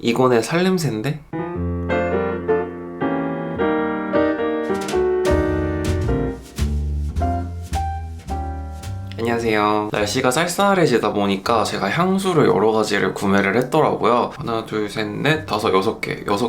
이거네 살냄새인데? 안녕하세요. 날씨가 쌀쌀해지다 보니까 제가 향수를 여러 가지를 구매를 했더라고요. 하나, 둘, 셋, 넷, 다섯, 여섯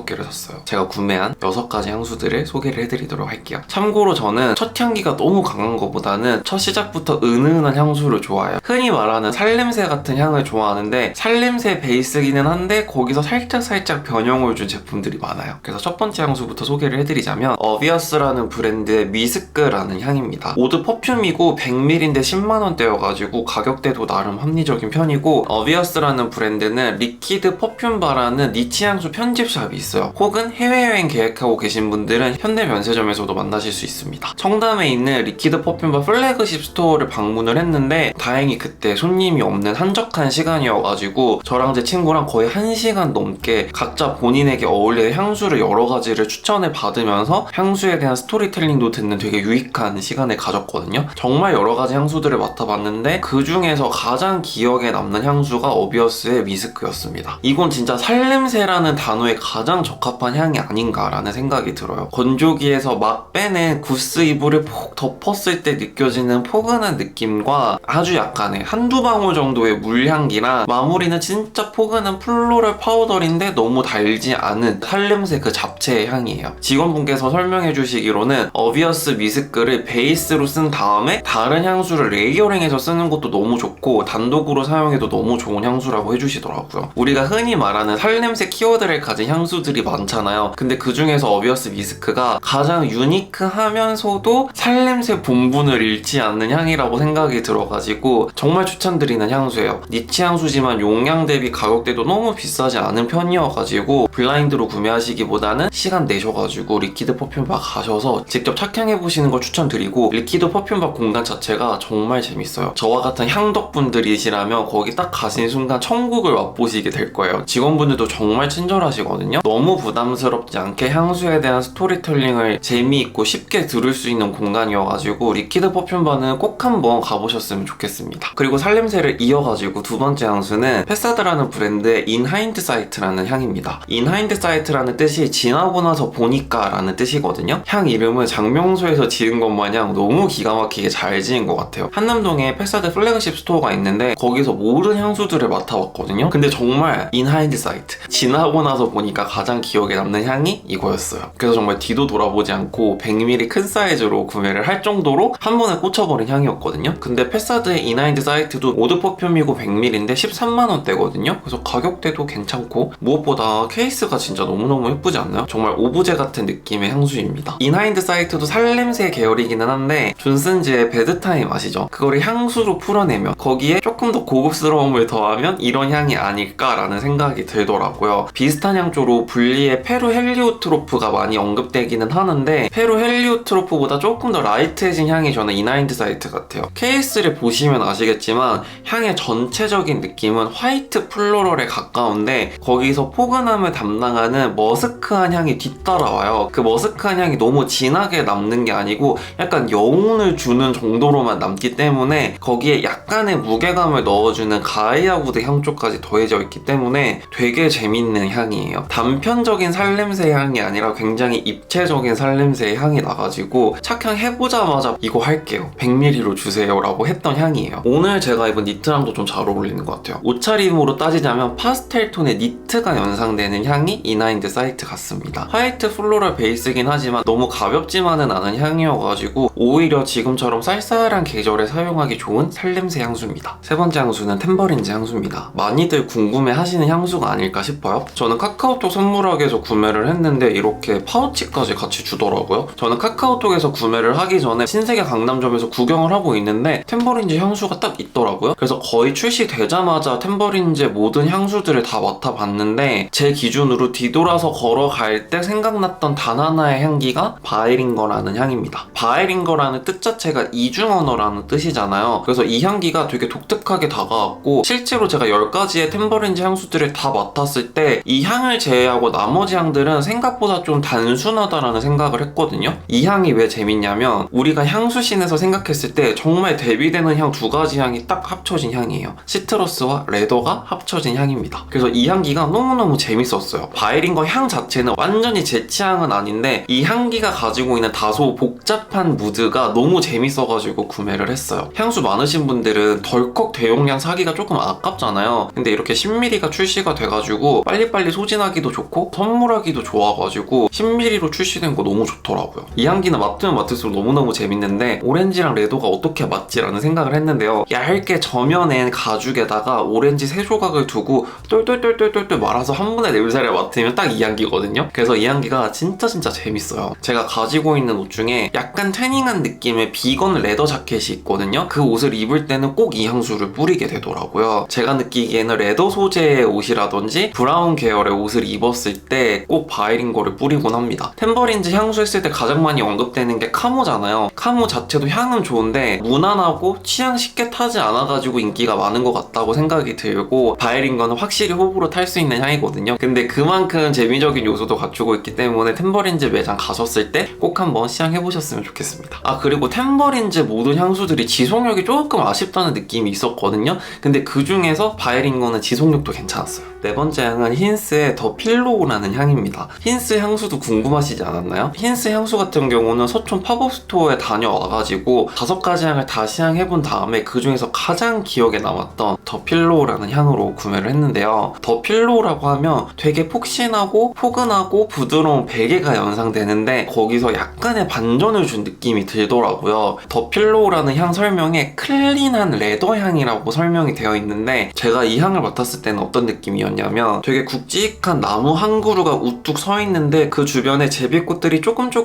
개를 샀어요. 제가 구매한 6가지 향수들을 소개를 해드리도록 할게요. 참고로 저는 첫 향기가 너무 강한 것보다는 첫 시작부터 은은한 향수를 좋아해요. 흔히 말하는 살냄새 같은 향을 좋아하는데 살냄새 베이스기는 한데 거기서 살짝 변형을 준 제품들이 많아요. 그래서 첫 번째 향수부터 소개를 해드리자면 어비어스라는 브랜드의 미스크라는 향입니다. 오드 퍼퓸이고 100ml인데 10만원대여가지고 가격대도 나름 합리적인 편이고, 어비어스라는 브랜드는 리퀴드 퍼퓸바라는 니치 향수 편집샵이 있어요. 혹은 해외여행 계획하고 계신 분들은 현대면세점에서도 만나실 수 있습니다. 청담에 있는 리퀴드 퍼퓸바 플래그십 스토어를 방문을 했는데 다행히 그때 손님이 없는 한적한 시간이어가지고 저랑 제 친구랑 거의 1시간 넘게 각자 본인에게 어울리는 향수를 여러 가지를 추천을 받으면서 향수에 대한 스토리텔링도 듣는 되게 유익한 시간을 가졌거든요. 정말 여러 가지 향수들을 맡아봤는데 그 중에서 가장 기억에 남는 향수가 어비어스의 미스크였습니다. 이건 진짜 살냄새라는 단어에 가장 적합한 향이 아닌가라는 생각이 들어요. 건조기에서 막 빼낸 구스 이불을 폭 덮었을 때 느껴지는 포근한 느낌과 아주 약간의 한두 방울 정도의 물향기랑 마무리는 진짜 포근한 플로럴 파우더인데 너무 달지 않은 살냄새 그 잡채의 향이에요. 직원분께서 설명해 주시기로는 어비어스 미스크를 베이스로 쓴 다음에 다른 향수를 레이어링해서 쓰는 것도 너무 좋고 단독으로 사용해도 너무 좋은 향수라고 해주시더라고요. 우리가 흔히 말하는 살냄새 키워드를 가진 향수들이 많잖아요. 근데 그 중에서 어비어스 미스크가 가장 유니크하면서도 살냄새 본분을 잃지 않는 향이라고 생각이 들어가지고 정말 추천드리는 향수예요. 니치 향수지만 용량 대비 가격대도 너무 비싸지 않은 편이어가지고 블라인드로 구매하시기보다는 시간 내셔가지고 리퀴드 퍼퓸바 가셔서 직접 착향해보시는 걸 추천드리고, 리퀴드 퍼퓸바 공간 자체가 정말 재밌어요. 저와 같은 향덕분들이시라면 거기 딱 가신 순간 천국을 맛보시게 될 거예요. 직원분들도 정말 친절하시거든요. 너무 부담스럽지 않게 향수에 대한 스토리텔링을 재미있고 쉽게 들을 수 있는 공간이어가지고 리퀴드 퍼퓸바는 꼭 한번 가보셨으면 좋겠습니다. 그리고 살냄새를 이어가지고 두 번째 향수는 패사드라는 브랜드의 In Hindsight라는 향입니다. In Hindsight라는 뜻이 지나고 나서 보니까 라는 뜻이거든요. 향 이름은 장명소에서 지은 것 마냥 너무 기가 막히게 잘 지은 것 같아요. 한남동에 패사드 플래그십 스토어가 있는데 거기서 모든 향수들을 맡아봤거든요. 근데 정말 In Hindsight, 지나고 나서 보니까 가장 기억에 남는 향이 이거였어요. 그래서 정말 뒤도 돌아보지 않고 100ml 큰 사이즈로 구매를 할 정도로 한 번에 꽂혀버린 향이었거든요. 근데 패사드의 In Hindsight도 오드 퍼퓸이고 100ml인데 13만원대거든요. 그래서 가격대도 괜찮고 무엇보다 케이스가 진짜 너무너무 예쁘지 않나요? 정말 오브제 같은 느낌의 향수입니다. In Hindsight도 살냄새 계열이기는 한데 존슨즈의 배드타임 아시죠? 그거를 향수로 풀어내면 거기에 조금 더 고급스러움을 더하면 이런 향이 아닐까라는 생각이 들더라고요. 비슷한 향조로 분리의 페루 헬리오트로프가 많이 언급되기는 하는데 페루 헬리오트로프보다 조금 더 라이트해진 향이 저는 In Hindsight 같아요. 케이스를 보시면 아시겠지만 향의 전체적인 느낌은 화이트 플로럴에 가까운데 거기서 포근함을 담당하는 머스크한 향이 뒤따라와요. 그 머스크한 향이 너무 진하게 남는 게 아니고 약간 여운을 주는 정도로만 남기 때문에 거기에 약간의 무게감을 넣어주는 가이아우드 향초까지 더해져 있기 때문에 되게 재밌는 향이에요. 단편적인 살냄새 향이 아니라 굉장히 입체적인 살냄새의 향이 나가지고 착향해보자마자 이거 할게요, 100ml로 주세요 라고 했던 향이에요. 오늘 제가 입은 니트랑도 좀 잘 어울리는 것 같아요. 옷차림으로 따지자면 파스텔 톤의 니트가 연상되는 향이 In Hindsight 같습니다. 화이트 플로럴 베이스긴 하지만 너무 가볍지만은 않은 향이어가지고 오히려 지금처럼 쌀쌀한 계절에 사용하기 좋은 살냄새 향수입니다. 세 번째 향수는 템버린즈 향수입니다. 많이들 궁금해 하시는 향수가 아닐까 싶어요. 저는 카카오톡 선물하기에서 구매를 했는데 이렇게 파우치까지 같이 주더라고요. 저는 카카오톡에서 구매를 하기 전에 신세계 강남점에서 구경을 하고 있는데 템버린즈 향수가 딱 있더라고요. 그래서 거의 출시되자마자 템버린즈의 모든 향수들을 다 맡아봤는데 제 기준으로 뒤돌아서 걸어갈 때 생각났던 단 하나의 향기가 바이링거라는 향입니다. 바이링거라는 뜻 자체가 이중언어라는 뜻이잖아요. 향이잖아요. 그래서 이 향기가 되게 독특하게 다가왔고 실제로 제가 10가지의 템버린즈 향수들을 다 맡았을 때 이 향을 제외하고 나머지 향들은 생각보다 좀 단순하다라는 생각을 했거든요. 이 향이 왜 재밌냐면 우리가 향수씬에서 생각했을 때 정말 대비되는 향 2가지 향이 딱 합쳐진 향이에요. 시트러스와 레더가 합쳐진 향입니다. 그래서 이 향기가 너무너무 재밌었어요. 바이링거 향 자체는 완전히 제 취향은 아닌데 이 향기가 가지고 있는 다소 복잡한 무드가 너무 재밌어가지고 구매를 했어요. 향수 많으신 분들은 덜컥 대용량 사기가 조금 아깝잖아요. 근데 이렇게 10ml가 출시가 돼가지고 빨리빨리 소진하기도 좋고 선물하기도 좋아가지고 10ml로 출시된 거 너무 좋더라고요. 이 향기는 맡으면 맡을수록 너무너무 재밌는데 오렌지랑 레더가 어떻게 맞지라는 생각을 했는데요. 얇게 저면엔 가죽에다가 오렌지 3조각을 두고 똘똘똘똘똘 말아서 한 번에 냄새를 맡으면 딱 이 향기거든요. 그래서 이 향기가 진짜 재밌어요. 제가 가지고 있는 옷 중에 약간 태닝한 느낌의 비건 레더 자켓이 있거든요. 그 옷을 입을 때는 꼭 이 향수를 뿌리게 되더라고요. 제가 느끼기에는 레더 소재의 옷이라든지 브라운 계열의 옷을 입었을 때 꼭 바이링거를 뿌리곤 합니다. 템버린즈 향수 했을 때 가장 많이 언급되는 게 카모잖아요. 카모 자체도 향은 좋은데 무난하고 취향 쉽게 타지 않아가지고 인기가 많은 것 같다고 생각이 들고 바이링거는 확실히 호불호 탈 수 있는 향이거든요. 근데 그만큼 재미적인 요소도 갖추고 있기 때문에 템버린즈 매장 가셨을 때 꼭 한번 시향해보셨으면 좋겠습니다. 아, 그리고 템버린즈 모든 향수들이 지속력이 조금 아쉽다는 느낌이 있었거든요. 근데 그 중에서 바이링거는 지속력도 괜찮았어요. 네 번째 향은 힌스의 더 필로우라는 향입니다. 힌스 향수도 궁금하시지 않았나요? 힌스 향수 같은 경우는 서촌 팝업 스토어에 다녀와가지고 5가지 향을 다 시향해본 다음에 그 중에서 가장 기억에 남았던 더 필로우라는 향으로 구매를 했는데요. 더 필로우라고 하면 되게 폭신하고 포근하고 부드러운 베개가 연상되는데 거기서 약간의 반전을 준 느낌이 들더라고요. 더 필로우라는 향 설명에 클린한 레더 향이라고 설명이 되어 있는데 제가 이 향을 맡았을 때는 어떤 느낌이었냐면 되게 굵직한 나무 한 그루가 우뚝 서 있는데 그 주변에 제비꽃들이 조금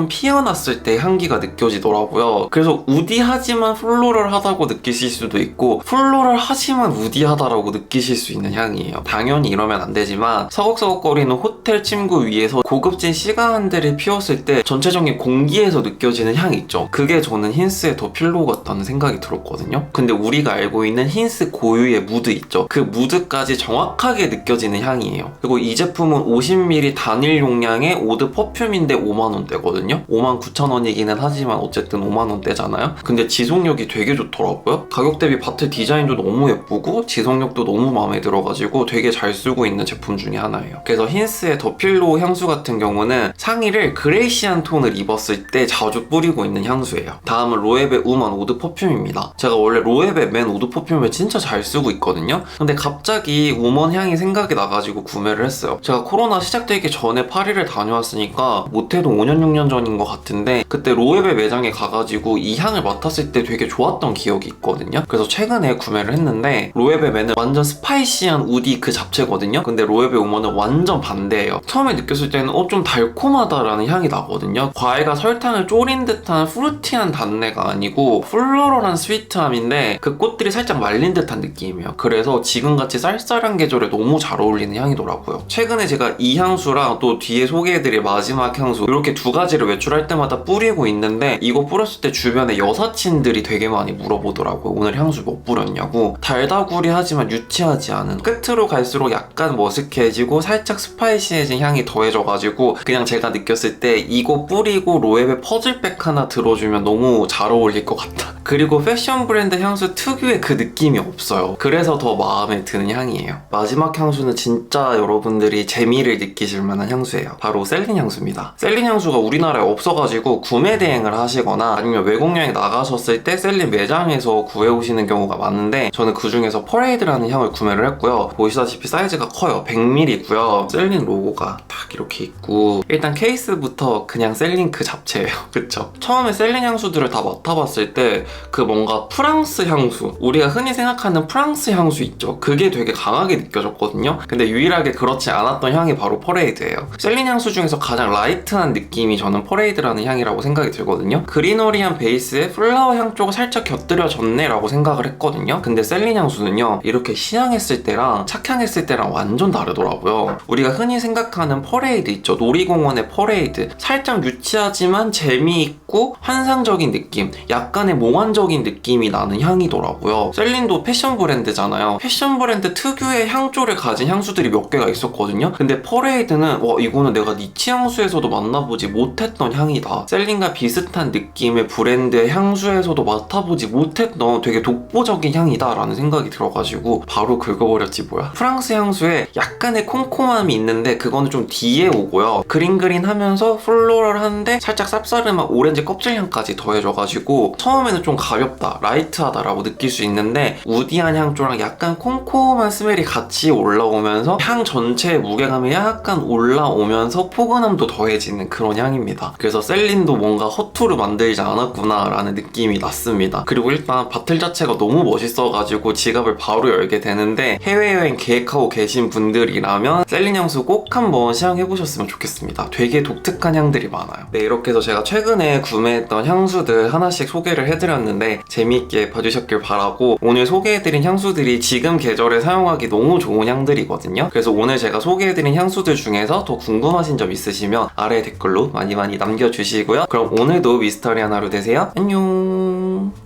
피어났을 때 향기가 느껴지더라고요. 그래서 우디하지만 플로럴하다고 느끼실 수도 있고 플로럴하지만 우디하다라고 느끼실 수 있는 향이에요. 당연히 이러면 안 되지만 서걱서걱거리는 호텔 침구 위에서 고급진 시가한들이 피었을 때 전체적인 공기에서 느껴지는 향이 있죠. 그게 저는 힌스의 더 필로우 같다는 생각이 들었거든요. 근데 우리가 알고 있는 힌스 고유의 무드 있죠. 그 무드까지 정확하게 느껴지는 향이에요. 그리고 이 제품은 50ml 단일 용량의 오드 퍼퓸인데 5만원대거든요. 59,000원이기는 하지만 어쨌든 5만원대잖아요. 근데 지속력이 되게 좋더라고요. 가격 대비 바틀 디자인도 너무 예쁘고 지속력도 너무 마음에 들어가지고 되게 잘 쓰고 있는 제품 중에 하나예요. 그래서 힌스의 더 필로우 향수 같은 경우는 상의를 그레이시한 톤을 입었을 때 자주 뿌리고 있는 향수예요. 다음은 로에베 우먼 오드 퍼퓸입니다. 제가 원래 로에베 맨 오드 퍼퓸을 진짜 잘 쓰고 있거든요. 근데 갑자기 우먼 향이 생각이 나가지고 구매를 했어요. 제가 코로나 시작되기 전에 파리를 다녀왔으니까 못해도 5년 6년 전인 것 같은데 그때 로에베 매장에 가가지고 이 향을 맡았을 때 되게 좋았던 기억이 있거든요. 그래서 최근에 구매를 했는데 로에베 맨은 완전 스파이시한 우디 그 잡채거든요. 근데 로에베 우먼은 완전 반대예요. 처음에 느꼈을 때는 좀 달콤하다라는 향이 나거든요. 과일과 설탕을 졸인 듯한 프루티한 단내가 아니고 플로럴한 스위트함인데 그 꽃들이 살짝 말린 듯한 느낌이에요. 그래서 지금같이 쌀쌀한 계절에 너무 잘 어울리는 향이더라고요. 최근에 제가 이 향수랑 또 뒤에 소개해드릴 마지막 향수 이렇게 2가지를 외출할 때마다 뿌리고 있는데 이거 뿌렸을 때 주변에 여사친들이 되게 많이 물어보더라고요. 오늘 향수 뭐 뿌렸냐고. 달다구리하지만 유치하지 않은 끝으로 갈수록 약간 머스케지고 살짝 스파이시해진 향이 더해져가지고 그냥 제가 느꼈을 때 이거 뿌리고 로에베 퍼즐백 하나 들어주면 너무 잘 어울릴 것 같다. 그리고 패션 브랜드 향수 특유의 그 느낌이 없어요. 그래서 더 마음에 드는 향이에요. 마지막 향수는 진짜 여러분들이 재미를 느끼실 만한 향수예요. 바로 셀린 향수입니다. 셀린 향수가 우리나라에 없어가지고 구매 대행을 하시거나 아니면 외국 여행 나가셨을 때 셀린 매장에서 구해오시는 경우가 많은데 저는 그 중에서 퍼레이드라는 향을 구매를 했고요. 보시다시피 사이즈가 커요. 100ml고요. 셀린 로고가 딱 이렇게 있고 일단 케이스부터 그냥 셀린 그 잡채예요. 그쵸? 처음에 셀린 향수들을 다 맡아봤을 때 그 뭔가 프랑스 향수, 우리가 흔히 생각하는 프랑스 향수 있죠? 그게 되게 강하게 느껴졌거든요. 근데 유일하게 그렇지 않았던 향이 바로 퍼레이드예요. 셀린 향수 중에서 가장 라이트한 느낌이 저는 퍼레이드라는 향이라고 생각이 들거든요. 그리너리한 베이스에 플라워 향 쪽을 살짝 곁들여졌네 라고 생각을 했거든요. 근데 셀린 향수는요 이렇게 시향했을 때랑 착향했을 때랑 완전 다르더라고요. 우리가 흔히 생각하는 퍼레이드 있죠. 놀이공원의 퍼레이드. 살짝 유치하지만 재미있고 환상적인 느낌, 약간의 몽환적인 느낌이 나는 향이더라고요. 셀린도 패션 브랜드잖아요. 패션 브랜드 특유의 향조를 가진 향수들이 몇 개가 있었거든요. 근데 퍼레이드는 이거는 내가 니치 향수에서도 만나보지 못했던 향이다. 셀린과 비슷한 느낌의 브랜드의 향수에서도 맡아보지 못했던 되게 독보적인 향이다 라는 생각이 들어가지고 바로 긁어버렸지 뭐야. 프랑스 향수에 약간의 콤콤함이 있는데 그거는 좀 뒤에 오고요. 그린그린하면서 플로럴한데 살짝 쌉싸름한 오렌지 껍질향까지 더해져가지고 처음에는 좀 가볍다, 라이트하다라고 느낄 수 있는데 우디한 향조랑 약간 콤콤한 스멜이 같이 올라오면서 향 전체의 무게감이 약간 올라오면서 포근함도 더해지는 그런 향입니다. 그래서 셀린도 뭔가 허투루 만들지 않았구나 라는 느낌이 났습니다. 그리고 일단 바틀 자체가 너무 멋있어가지고 지갑을 바로 열게 되는데 해외여행 계획하고 계신 분들이라면 셀린 향수 꼭 한번 시향해보셨으면 좋겠습니다. 되게 독특한 향들이 많아요. 네, 이렇게 해서 제가 최근에 구매했던 향수들 하나씩 소개를 해드렸는데 재미있게 봐주셨길 바라고, 오늘 소개해드린 향수들이 지금 계절에 사용하기 너무 좋은 향들이거든요. 그래서 오늘 제가 소개해드린 향수들 중에서 더 궁금하신 점 있으시면 아래 댓글로 많이 남겨주시고요. 그럼 오늘도 미스터리한 하루 되세요. 안녕.